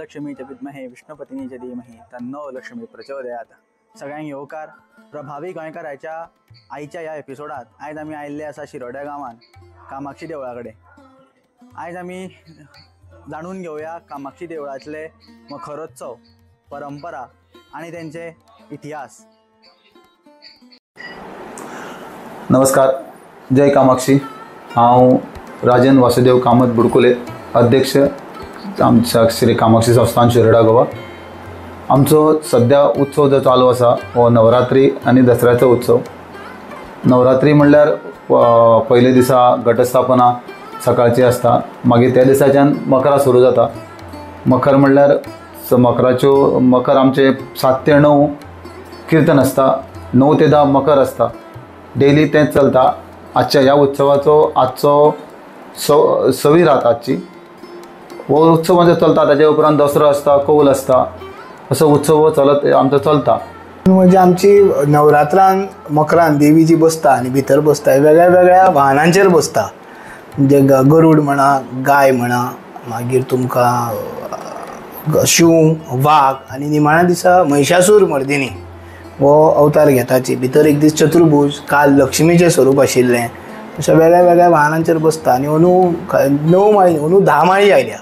महालक्ष्मी च विद्महे विष्णुपत्नी च धीमहि तन्नो लक्ष्मी प्रचोदयात। सगळ्यांक येवकार प्रभावी गोंयकाराच्या आईच्या ह्या एपिसोडात आयज आमी आयिल्ले आसा शिरोड्या गांवांत कामाक्षी देवळा कडेन। आयज आमी जाणून घेवया कामाक्षी देवळातले मखरोत्सव, परंपरा आणि त्यांचे इतिहास। नमस्कार, जय कामाक्षी। हांव राजन वासुदेव कामत बुडकुले, अध्यक्ष आमच्या श्री कामाक्षी संस्थान शिरोडा गोवा। आमचो सध्या उत्सव जो चालू आसा हो नवरात्री आणि दसऱ्याचो उत्सव। नवरात्री म्हणल्यार पयले दिसा घटस्थापना सकाळची आसता, मागीर त्या दिसाच्यान मकरा सुरू जाता। मकर म्हणल्यार मकर आमचे 7 ते 9 कीर्तन आसता, 9 ते 10 मकर आसता, डेली तेंच चलता। आजच्या ह्या उत्सवाचो आजचो 6वी रात आजची। हो उत्सव म्हणजे चलता, ताच्या उपरांत दसरो आसता, कौल आसता, असो उत्सव चलत आमचो चलता। म्हणजे आमची नवरात्रान मकरान देवी जी बसता आणि भितर बसता वेगळ्या वेगळ्या वाहनांचेर बसता, म्हणजे गरुड म्हणा, गाय म्हणा, मागीर तुमकां शिव, वाघ आणि निमाण्या दिसा महिषासूर मर्दिनी हो अवतार घेताची। भितर एक दीस चतुर्भुज, काल लक्ष्मीचें स्वरूप आशिल्लें, अशा वेगळ्या वेगळ्या वाहनांचेर बसता। आणि अंदू 10 माळी आयल्या,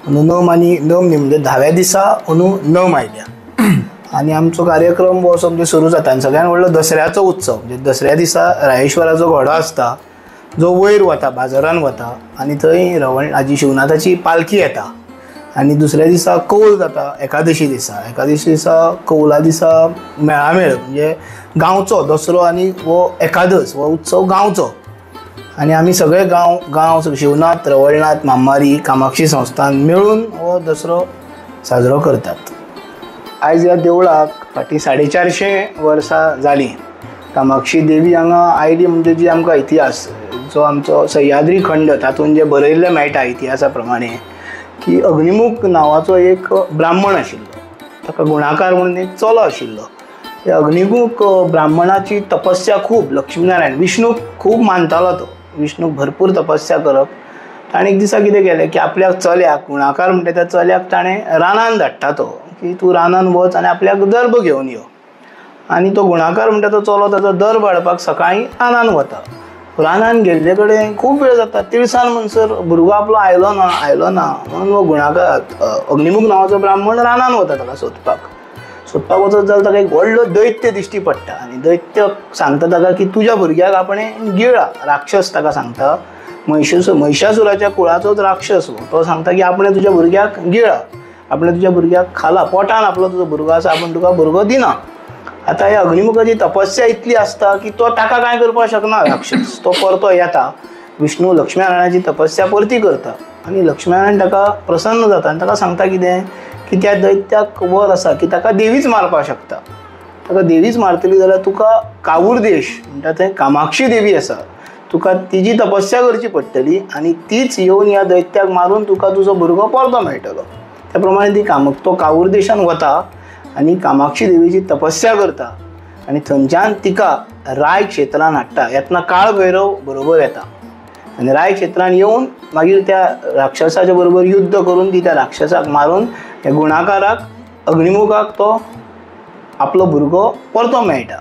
अंदू 9 म्हणजे 10व्या दिसा अंदू 9 आयल्या। आणि आमचो कार्यक्रम हो असो म्हणजे सुरू जाता। आनी सगळ्यान व्हडलो दसऱ्याचो उत्सव, म्हणजे दसऱ्या दिसा रायेश्वराचो घोडो आसता जो वयर वता, बाजारान वता, आनी थंय रवळनाची शिवनाथाची पालखी येता। आनी दुसऱ्या दिसा कौल जाता, एकादशी दिसा कौला दिसा मेळामेळ, म्हणजे गांवचो दसरो आनी हो एकादस हो उत्सव गांवचो। आनी आमी सगळे गांव शिवनाथ, रवळनाथ, मामारी, कामाक्षी संस्थान मेळून हो दसरो साजरो करतात। आयज ह्या देवळाक फाटीं 450 वर्सां जालीं। कामाक्षी देवी हांगा आयली म्हणजे जी आमकां इतिहास जो आमचो सह्याद्री खंड तातूंत जे बरयल्लें मेळटा इतिहासा प्रमाणे की अग्निमुख नांवाचो एक ब्राह्मण आशिल्लो, ताका गुणाकार म्हणून एक चलो आशिल्लो। त्या अग्निमुख ब्राह्मणाची तपस्या खूब, लक्ष्मीनारायण विष्णूक खूब मानतालो तो, विष्णूक भरपूर तपस्या करप। ताणें एक दिसा कितें केलें की आपल्याक चल्याक, गुणाकार म्हणटा त्या चल्याक ताणें रानान धाडटा तो की तूं रानान वच आनी आपल्याक दर्भ घेवन यो। आनी तो गुणाकार म्हणटा तो चलो ताचो दर्भ हाडपाक सकाळीं रानान वता। रानान गेल्ले कडेन खूब वेळ जाता, तिळसान म्हणसर भुरगो आपलो आयलो ना म्हणून हो गुणाकार अग्निमुख नांवाचो ब्राह्मण रानान वता ताका सोदपाक वचत जाल्यार ताका एक व्हडलो दैत्य दिश्टी पडटा। आनी दैत्य सांगता ताका की तुज्या भुरग्याक आपणें गिळा, राक्षस ताका सांगता, महिषासुराच्या कुळाचोच राक्षस तो सांगता की आपणें तुज्या भुरग्याक गिळा, आपणें तुज्या भुरग्याक खाला, पोटान आपलो तुजो भुरगो आसा, आपूण तुका भुरगो दिना। आतां ह्या अग्निमुखाची तपस्या इतली आसता की तो ताका कांय करपाक शकना राक्षस। तो परतो येता, विष्णू लक्ष्मीनारायणाची तपस्या परती करता आनी लक्ष्मीनारायण ताका प्रसन्न जाता आनी ताका सांगता कितें की त्या दैत्याक वर आसा की ताका देवीच मारपाक शकता। ताका देवीच मारतली जाल्यार तुका कावूर देश म्हणटा थंय कामाक्षी देवी आसा, तुका तिजी तपस्या करची पडटली आनी तीच येवन ह्या दैत्याक मारून तुका तुजो भुरगो परतो मेळटलो। त्या प्रमाणे तो कावूर देशान वता आनी कामाक्षी देवीची तपस्या करता आनी थंयच्यान तिका राय क्षेत्रान हाडटा। येतना काळ भैरव बरोबर येता आनी राय क्षेत्रान येवन मागीर त्या राक्षसाच्या बरोबर युद्ध करून ती त्या राक्षसाक मारून त्या गुणाकाराक, अग्निमुखाक तो आपलो भुरगो परतो मेळटा।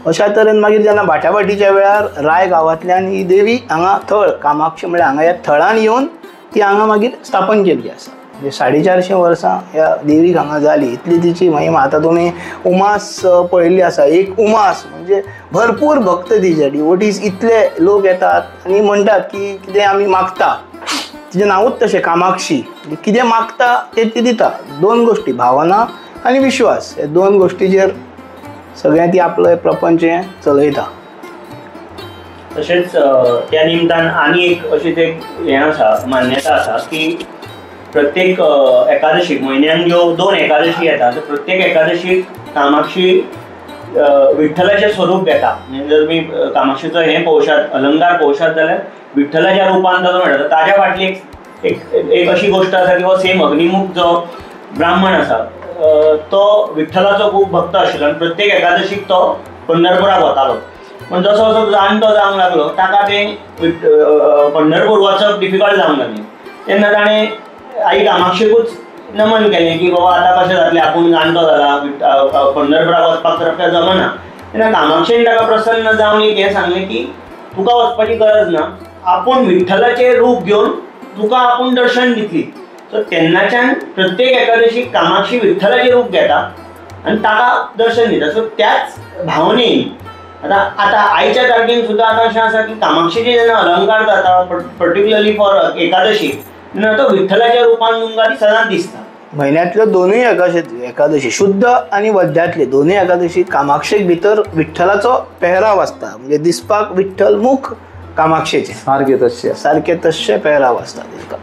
अशा तरेन मागीर जेन्ना भाट्याभाटीच्या वेळार राय गांवांतल्यान ही देवी हांगा थळ कामाक्षी म्हळ्यार हांगा ह्या थळान येवन ती हांगा मागीर स्थापन केल्ली आसा। म्हणजे 450 वर्सां ह्या देवीक हांगा जाली, इतली तिची महिमा। आतां तुमी उमास पळयल्ली आसा, एक उमास म्हणजे भरपूर भक्त तिचे, डिवोटीज इतले लोक येतात आनी म्हणटात की कितें आमी मागता, तिचें नांवूच तशें कामाक्षी, कितें मागता तें ती दिता। 2 गोश्टी, भावना आनी विश्वास, हे 2 गोश्टीचेर सगळें ती आपलं प्रपंच चलयता। तशेंच त्या निमतान आनी एक अशीच एक हें आसा, मान्यता आसा की प्रत्येक एकादशीक, म्हयन्यान ज्यो 2 एकादशी येता, प्रत्येक एकादशीक कामाक्षी विठ्ठलाचें स्वरूप घेता। म्हणजे जर मी कामाक्षीचो हें पळोवशात, अलंकार पळोवशात जाल्यार विठ्ठलाच्या रुपान ताचो मेळटा। ताज्या फाटली एक अशी गोश्ट आसा की हो सेम अग्निमुख जो ब्राह्मण आसा तो विठ्ठलाचो खूब भक्त आशिल्लो आनी प्रत्येक एकादशीक तो पंढरपुराक वतालो। पण जसो जसो जाणटो जावंक लागलो ताका तें पंढरपूर वचप डिफिकल्ट जावंक लागलें। तेन्ना ताणें आई कामाक्षीकूच नमन केलें की बाबा आतां कशें जातलें, आपूण जाणटो जाला, पंढरपुराक वचपाक तर आपल्याक जमना. तेन्ना कामाक्षीन ताका प्रसन्न जावन एक हें सांगलें की तुका वचपाची गरज ना, आपूण विठ्ठलाचें रूप घेवन तुका आपूण दर्शन दितली. सो तेन्नाच्यान प्रत्येक एकादशीक कामाक्षी विठ्ठलाचें रूप घेता आनी ताका दर्शन दिता. सो त्याच भावनेन आतां आयच्या तारखेन सुद्दां आतां अशें आसा की कामाक्षीचे जेन्ना अलंकार जाता पर्टिक्युलरली फॉर एकादशी, तेन्ना तो विठ्ठलाच्या रुपान तुमकां ती सदांच दिसता. म्हयन्यांतल्यो दोनूय एकादशी शुद्ध आनी वध्यातले दोनूय एकादशी कामाक्षेक भितर विठ्ठलाचो पेहराव आसता. म्हणजे दिसपाक विठ्ठल मुख कामाक्षेचे सारके तशे पेहराव आसता तिका.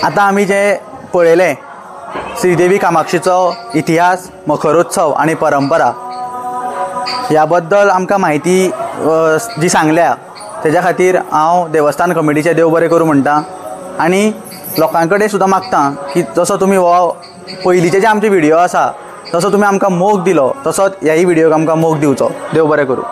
आतां आमी जे पळयलें श्रीदेवी कामाक्षीचो इतिहास, मखरोत्सव आनी परंपरा, ह्या बद्दल आमकां म्हायती जी सांगल्या तेज्या खातीर हांव देवस्थान कमिटीचे देव बरें करूं म्हणटा आनी लोकां कडेन सुद्दां मागता की जसो तुमी हो पयलींचे जे आमचे व्हिडियो आसा तसो तुमी आमकां मोग दिलो तसोच ह्याय व्हिडियोक आमकां मोग दिवचो. देव बरें करूं.